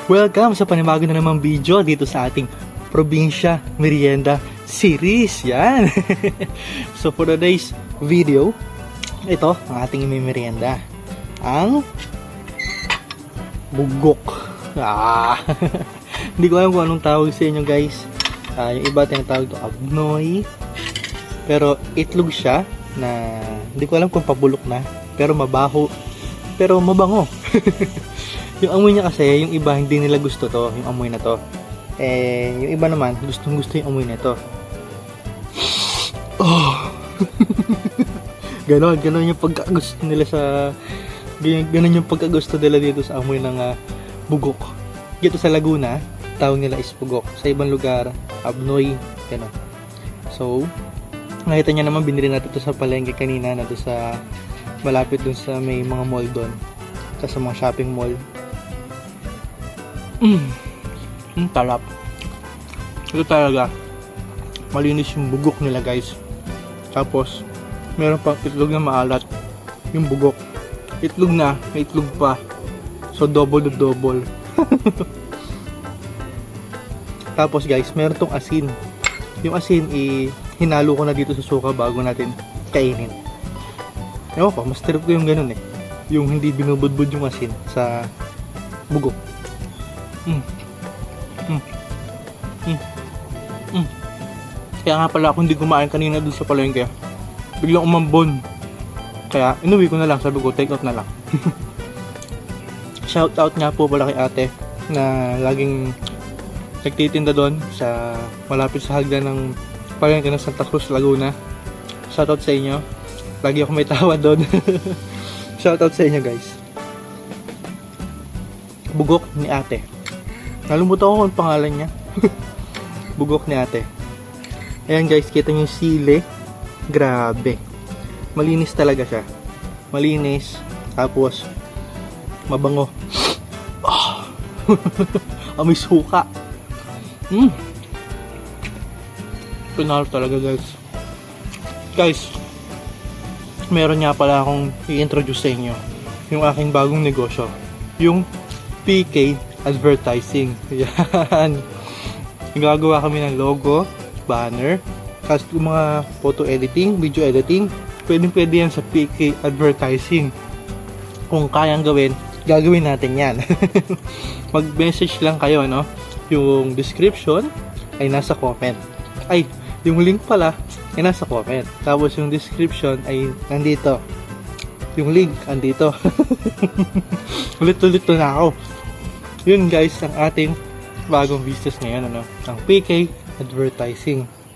Welcome sa panibago na namang video dito sa ating Probinsya Merienda Series. Yan! So for today's video, ito ang ating merienda. Ang bugok. Hindi ko alam kung anong tawag sa inyo guys. Yung iba tinatawag ito abnoy. Pero itlog siya na hindi ko alam kung pabulok na. Pero mabaho. Pero mabango. Yung amoy niya kasi, yung iba hindi nila gusto to, yung amoy na to. Yung iba naman, gustong gusto yung amoy na to. Oh! ganon yung pagkagusto nila sa... Ganon yung pagkagusto nila dito sa amoy ng bugok. Dito sa Laguna, tawag nila is bugok. Sa ibang lugar, abnoy, ganon. So, nakita niya naman, binili natin ito sa palengke kanina na doon sa... malapit dun sa may mga mall doon. Sa mga shopping mall. Talap. Ito talaga. Malinis yung bugok nila guys. Tapos, meron pang itlog na maalat. Yung bugok. Itlog na, may itlog pa. So, double. Tapos guys, meron tong asin. Yung asin, hinalo ko na dito sa suka bago natin kainin. Ewan ko, mas trip ko yung ganun eh. Yung hindi binubudbud yung asin sa bugok. Kaya nga pala ako hindi kumain kanina dun sa palengke. Biglang umambon. Kaya inuwi ko na lang, sabi ko take out na lang. Shout out nga po pala kay ate na laging nagtitinda doon sa malapit sa hagdan ng palengke ng Santa Cruz, Laguna. Shout out sa inyo. Lagi ako may tawa doon. Shout out sa inyo guys. Bugok ni ate. Nalimutan ko kung pangalan niya. Bugok ni ate. Ayan guys, kita niyo yung sili. Grabe. Malinis talaga siya. Malinis. Tapos, mabango. Oh. Amoy suka. Pinalo talaga guys. Guys, meron nga pala akong i-introduce sa inyo. Yung aking bagong negosyo. Yung PK Advertising. Yan. Gagawa kami ng logo, banner, kasi yung mga photo editing, video editing, pwede yan sa PK Advertising. Kung kayang gawin, gagawin natin yan. Mag-message lang kayo, no? Yung description ay nasa comment. Ay, yung link pala ay nasa comment. Tapos yung description ay nandito. Yung link andito. Ulit-ulit na ako. Yun guys, ang ating bagong business ngayon, ano? Ang PK Advertising.